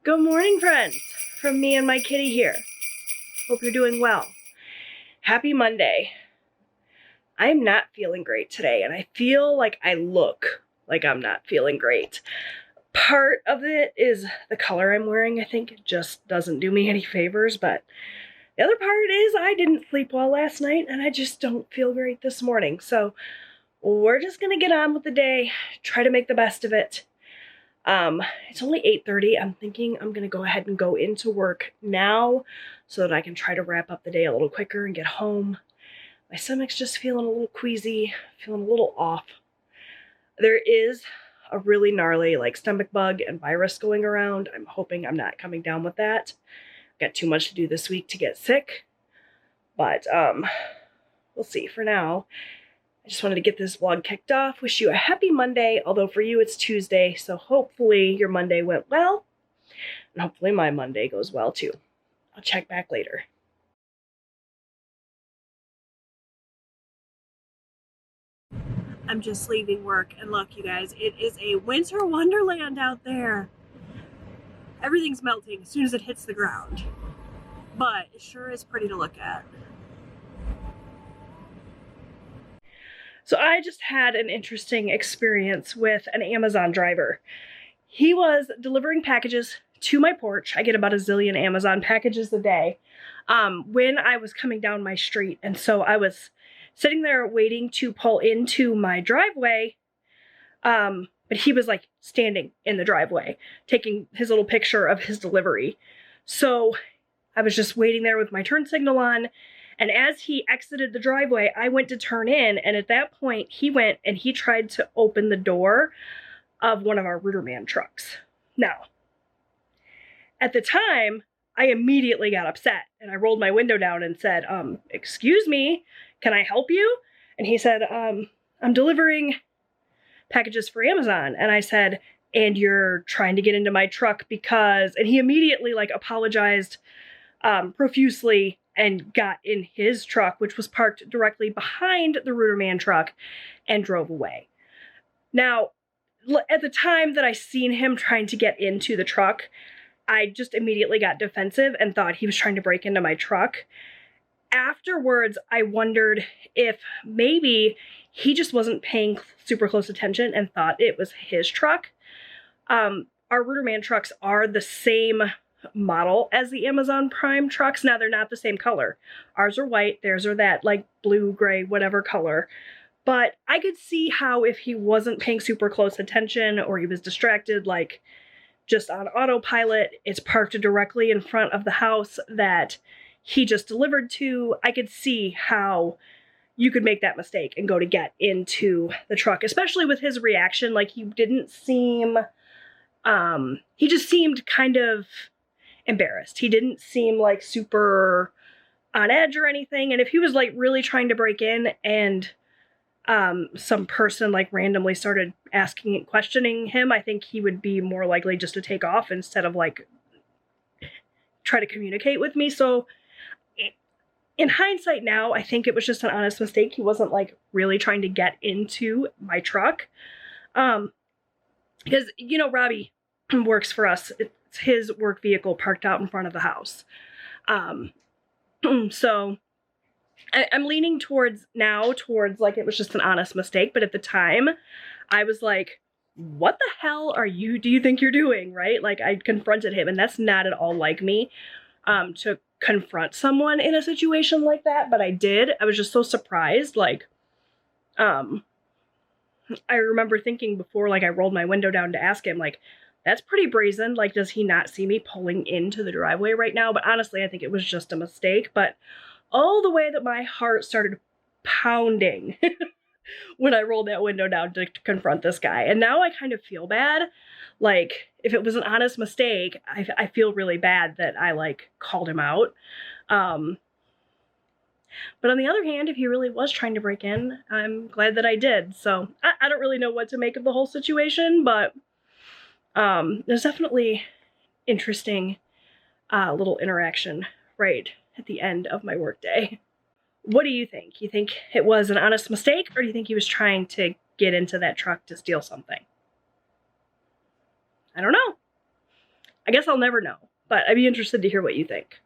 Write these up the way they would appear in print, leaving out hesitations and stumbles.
Good morning, friends, from me and my kitty here. Hope you're doing well. Happy Monday. I'm not feeling great today, and I feel like I look like I'm not feeling great. Part of it is the color I'm wearing. I think it just doesn't do me any favors, but the other part is I didn't sleep well last night, and I just don't feel great this morning. So we're just gonna get on with the day, try to make the best of it. It's only 8:30. I'm thinking I'm gonna go ahead and go into work now so that I can try to wrap up the day a little quicker and get home. My stomach's just feeling a little queasy, feeling a little off. There is a really gnarly stomach bug and virus going around. I'm hoping I'm not coming down with that. Got too much to do this week to get sick, but we'll see. For now, I just wanted to get this vlog kicked off. Wish you a happy Monday, although for you it's Tuesday, so hopefully your Monday went well, and hopefully my Monday goes well too. I'll check back later. I'm just leaving work, and look, you guys, it is a winter wonderland out there. Everything's melting as soon as it hits the ground, but it sure is pretty to look at. So I just had an interesting experience with an Amazon driver. He was delivering packages to my porch. I get about a zillion Amazon packages a day when I was coming down my street. And so I was sitting there waiting to pull into my driveway, but he was standing in the driveway, taking his little picture of his delivery. So I was just waiting there with my turn signal on. And as he exited the driveway, I went to turn in, and at that point, he went and he tried to open the door of one of our Rooterman trucks. Now, at the time, I immediately got upset, and I rolled my window down and said, excuse me, can I help you? And he said, I'm delivering packages for Amazon. And I said, and you're trying to get into my truck because, and he immediately apologized profusely and got in his truck, which was parked directly behind the Rooterman truck, and drove away. Now, at the time that I seen him trying to get into the truck, I just immediately got defensive and thought he was trying to break into my truck. Afterwards, I wondered if maybe he just wasn't paying super close attention and thought it was his truck. Our Rooterman trucks are the same model as the Amazon Prime trucks. Now, they're not the same color. Ours are white, theirs are that blue, gray, whatever color. But I could see how if he wasn't paying super close attention or he was distracted, just on autopilot, it's parked directly in front of the house that he just delivered to, I could see how you could make that mistake and go to get into the truck, especially with his reaction. He didn't seem, he just seemed kind of embarrassed. He didn't seem super on edge or anything. And if he was really trying to break in and some person randomly started questioning him, I think he would be more likely just to take off instead of try to communicate with me. So in hindsight now, I think it was just an honest mistake. He wasn't really trying to get into my truck. Because, Robbie works for us. It's his work vehicle parked out in front of the house. So I'm leaning towards it was just an honest mistake. But at the time, I was what the hell do you think you're doing, right? I confronted him, and that's not at all like me to confront someone in a situation like that, but I did. I was just so surprised. I remember thinking before, I rolled my window down to ask him, that's pretty brazen. Does he not see me pulling into the driveway right now? But honestly, I think it was just a mistake. But all the way that my heart started pounding when I rolled that window down to confront this guy. And now I kind of feel bad. If it was an honest mistake, I feel really bad that I called him out. But on the other hand, if he really was trying to break in, I'm glad that I did. So I don't really know what to make of the whole situation, but there's definitely interesting little interaction right at the end of my workday. What do you think? You think it was an honest mistake, or do you think he was trying to get into that truck to steal something? I don't know. I guess I'll never know, but I'd be interested to hear what you think.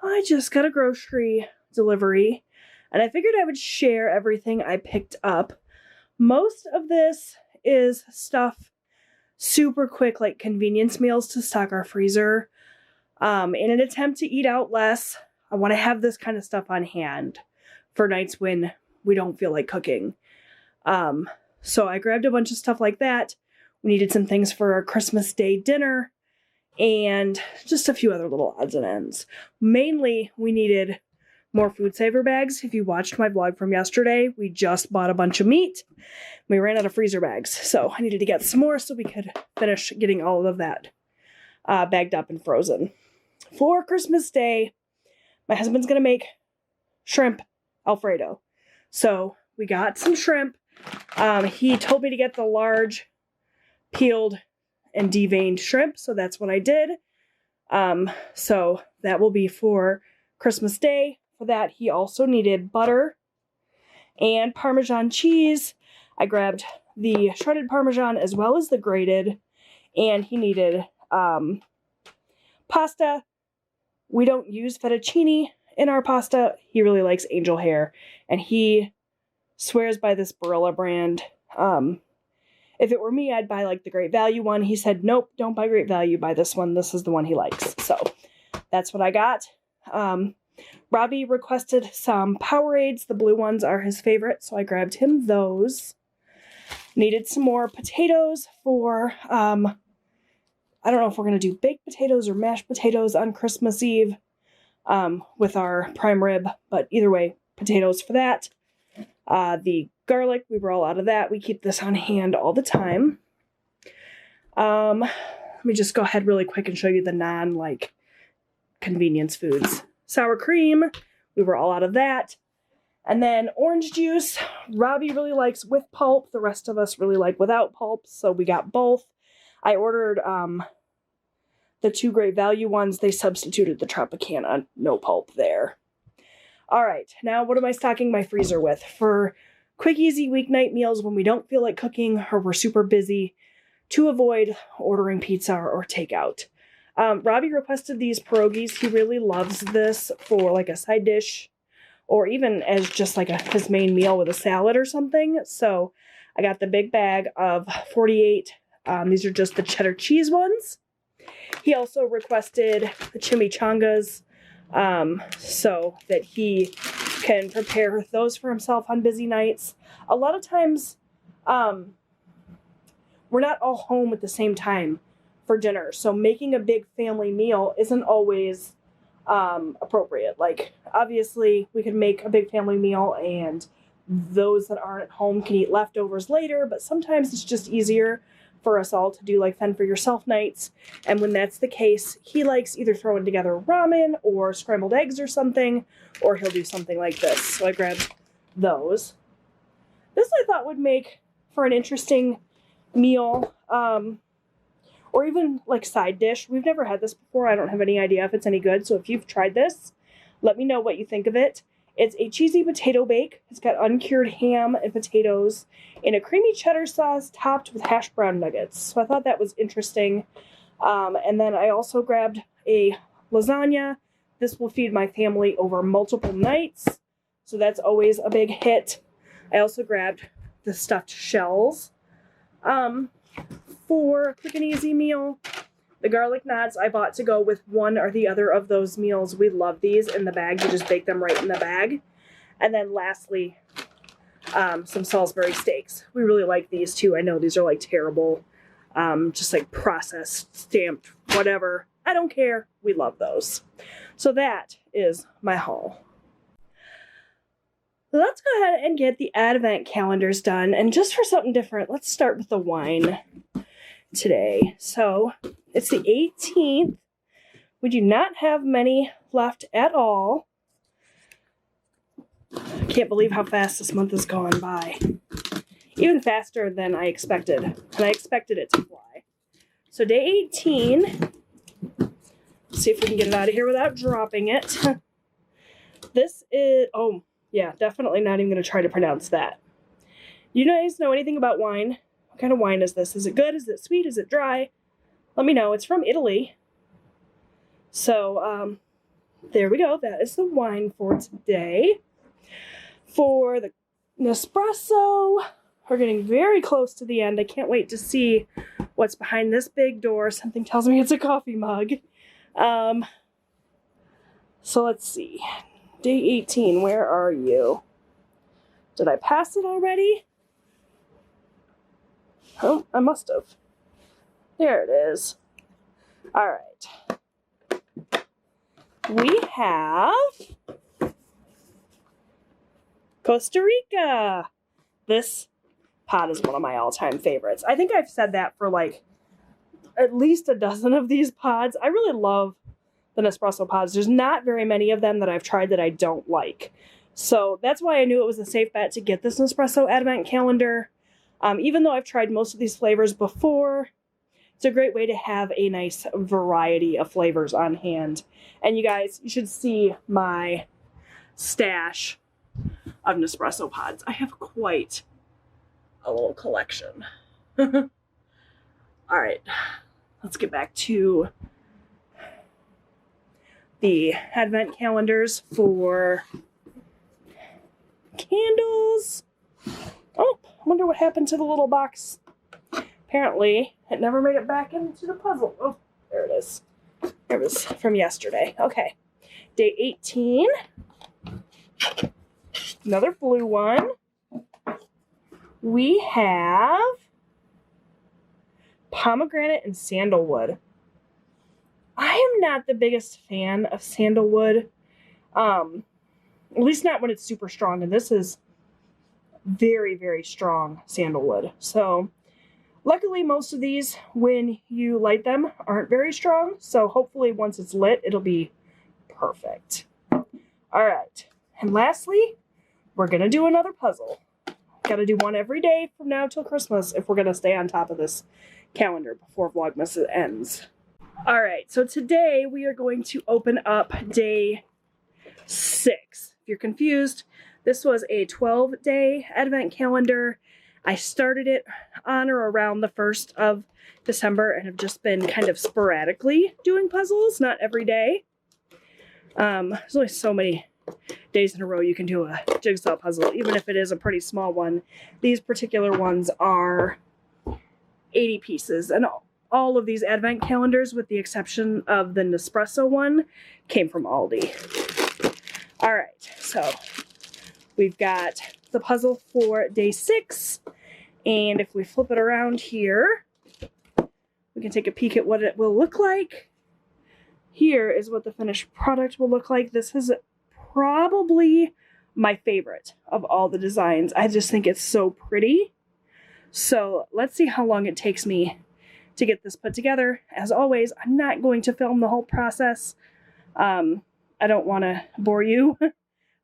I just got a grocery delivery, and I figured I would share everything I picked up. Most of this is stuff super quick, like convenience meals to stock our freezer. In an attempt to eat out less, I want to have this kind of stuff on hand for nights when we don't feel like cooking. So I grabbed a bunch of stuff like that. We needed some things for our Christmas Day dinner and just a few other little odds and ends. Mainly, we needed more food saver bags. If you watched my vlog from yesterday, we just bought a bunch of meat. We ran out of freezer bags, so I needed to get some more so we could finish getting all of that bagged up and frozen. For Christmas Day, my husband's going to make shrimp Alfredo. So we got some shrimp. He told me to get the large peeled and deveined shrimp, so that's what I did. So that will be for Christmas Day. For that, he also needed butter and Parmesan cheese. I grabbed the shredded Parmesan as well as the grated, and he needed pasta. We don't use fettuccine in our pasta. He really likes angel hair, and he swears by this Barilla brand. If it were me, I'd buy like the Great Value one. He said, nope, don't buy Great Value, buy this one. This is the one he likes. So that's what I got. Robbie requested some Powerades. The blue ones are his favorite, so I grabbed him those. Needed some more potatoes for, I don't know if we're going to do baked potatoes or mashed potatoes on Christmas Eve with our prime rib, but either way, potatoes for that. The garlic, we were all out of that. We keep this on hand all the time. Let me just go ahead really quick and show you the non, convenience foods. Sour cream, we were all out of that. And then orange juice, Robbie really likes with pulp. The rest of us really like without pulp, so we got both. I ordered the 2 Great Value ones. They substituted the Tropicana, no pulp there. All right, now what am I stocking my freezer with? For quick, easy weeknight meals when we don't feel like cooking or we're super busy, to avoid ordering pizza or takeout. Robbie requested these pierogies. He really loves this for like a side dish or even as just like his main meal with a salad or something. So I got the big bag of 48. These are just the cheddar cheese ones. He also requested the chimichangas so that he can prepare those for himself on busy nights. A lot of times, we're not all home at the same time for dinner, so making a big family meal isn't always appropriate. Like, obviously, we could make a big family meal and those that aren't at home can eat leftovers later, but sometimes it's just easier for us all to do like fend for yourself nights. And when that's the case, he likes either throwing together ramen or scrambled eggs or something, or he'll do something like this. So I grabbed those. This I thought would make for an interesting meal, or even like side dish. We've never had this before. I don't have any idea if it's any good. So if you've tried this, let me know what you think of it. It's a cheesy potato bake. It's got uncured ham and potatoes in a creamy cheddar sauce topped with hash brown nuggets. So I thought that was interesting. And then I also grabbed a lasagna. This will feed my family over multiple nights, so that's always a big hit. I also grabbed the stuffed shells. For a quick and easy meal, the garlic knots I bought to go with one or the other of those meals. We love these in the bag. You just bake them right in the bag. And then lastly, some Salisbury steaks. We really like these too. I know these are like terrible, just like processed, stamped, whatever. I don't care. We love those. So that is my haul. Let's go ahead and get the advent calendars done. And just for something different, let's start with the wine today. So it's the 18th. We do not have many left at all. I can't believe how fast this month has gone by. Even faster than I expected. And I expected it to fly. So day 18. Let's see if we can get it out of here without dropping it. This is, oh yeah, definitely not even going to try to pronounce that. You guys know anything about wine? What kind of wine is this? Is it good? Is it sweet? Is it dry? let me know. It's from Italy. So, there we go. That is the wine for today. For the Nespresso, we're getting very close to the end. I can't wait to see what's behind this big door. Something tells me it's a coffee mug. So let's see. Day 18, where are you? Did I pass it already? Oh, I must have. There it is. All right. We have Costa Rica. This pot is one of my all-time favorites. I think I've said that for like at least a dozen of these pods. I really love the Nespresso pods. There's not very many of them that I've tried that I don't like. So that's why I knew it was a safe bet to get this Nespresso Advent Calendar. Even though I've tried most of these flavors before, it's a great way to have a nice variety of flavors on hand. And you guys, you should see my stash of Nespresso pods. I have quite a little collection. All right, let's get back to the Advent calendars for candles. Oh, I wonder what happened to the little box. Apparently, it never made it back into the puzzle. Oh, there it is. It was from yesterday. Okay. Day 18. Another blue one. We have pomegranate and sandalwood. I am not the biggest fan of sandalwood. At least not when it's super strong. And this is very, very strong sandalwood. So luckily most of these, when you light them, aren't very strong. So hopefully once it's lit, it'll be perfect. All right. And lastly, we're going to do another puzzle. Got to do one every day from now till Christmas if we're going to stay on top of this calendar before Vlogmas ends. All right, so today we are going to open up day 6. If you're confused, this was a 12-day Advent calendar. I started it on or around the 1st of December and have just been kind of sporadically doing puzzles, not every day. There's only so many days in a row you can do a jigsaw puzzle, even if it is a pretty small one. These particular ones are 80 pieces, and all of these Advent calendars, with the exception of the Nespresso one, came from Aldi. All right, so we've got the puzzle for day 6, and if we flip it around here, we can take a peek at what it will look like. Here is what the finished product will look like. This is probably my favorite of all the designs. I just think it's so pretty. So let's see how long it takes me to get this put together. As always, I'm not going to film the whole process. I don't want to bore you.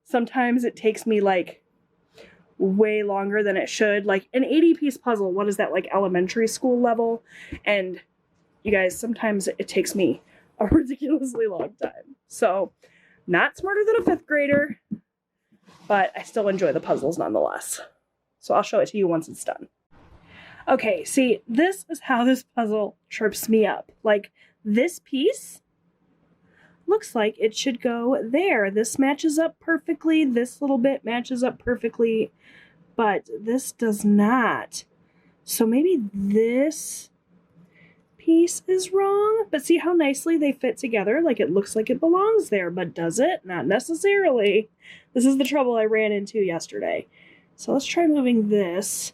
Sometimes it takes me like way longer than it should. Like an 80-piece puzzle, what is that, like elementary school level? And you guys, sometimes it takes me a ridiculously long time. So not smarter than a 5th grader, but I still enjoy the puzzles nonetheless. So I'll show it to you once it's done. Okay, see, this is how this puzzle trips me up. Like, this piece looks like it should go there. This matches up perfectly. This little bit matches up perfectly, but this does not. So maybe this piece is wrong, but see how nicely they fit together? Like, it looks like it belongs there, but does it? Not necessarily. This is the trouble I ran into yesterday. So let's try moving this.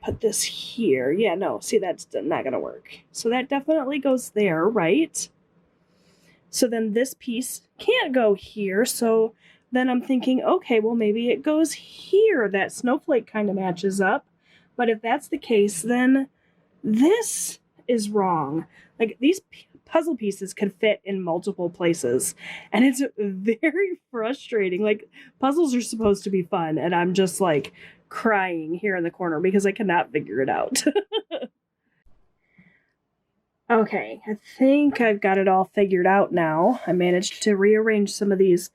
Put this here. Yeah, no, see, that's not gonna work. So that definitely goes there, right? So then this piece can't go here, so then I'm thinking, okay, well, maybe it goes here. That snowflake kind of matches up. But if that's the case, then this is wrong. Like, these puzzle pieces can fit in multiple places, and it's very frustrating. Like, puzzles are supposed to be fun, and I'm just like crying here in the corner because I cannot figure it out. Okay, I think I've got it all figured out now. I managed to rearrange some of these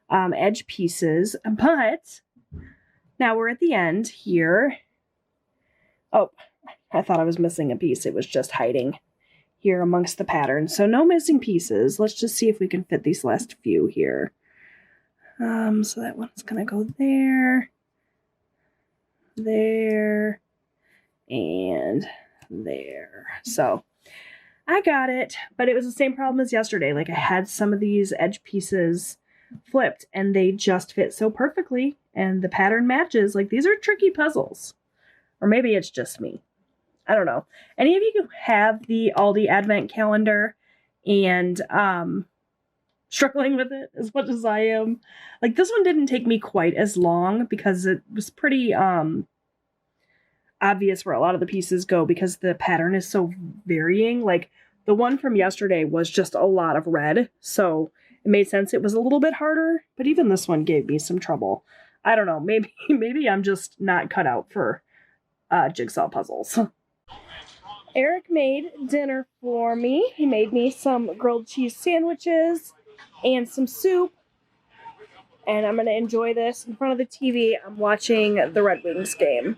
edge pieces, but now we're at the end here. Oh, I thought I was missing a piece. It was just hiding here amongst the patterns. So no missing pieces. Let's just see if we can fit these last few here. So that one's gonna go there, there, and there. So I got it, but it was the same problem as yesterday. Like I had some of these edge pieces flipped and they just fit so perfectly and the pattern matches. Like these are tricky puzzles. Or maybe it's just me. I don't know. Any of you have the Aldi Advent Calendar and struggling with it as much as I am? Like this one didn't take me quite as long because it was pretty obvious where a lot of the pieces go because the pattern is so varying. Like the one from yesterday was just a lot of red, so it made sense. It was a little bit harder, but even this one gave me some trouble. I don't know. Maybe I'm just not cut out for jigsaw puzzles. Eric made dinner for me. He made me some grilled cheese sandwiches and some soup. And I'm going to enjoy this in front of the TV. I'm watching the Red Wings game.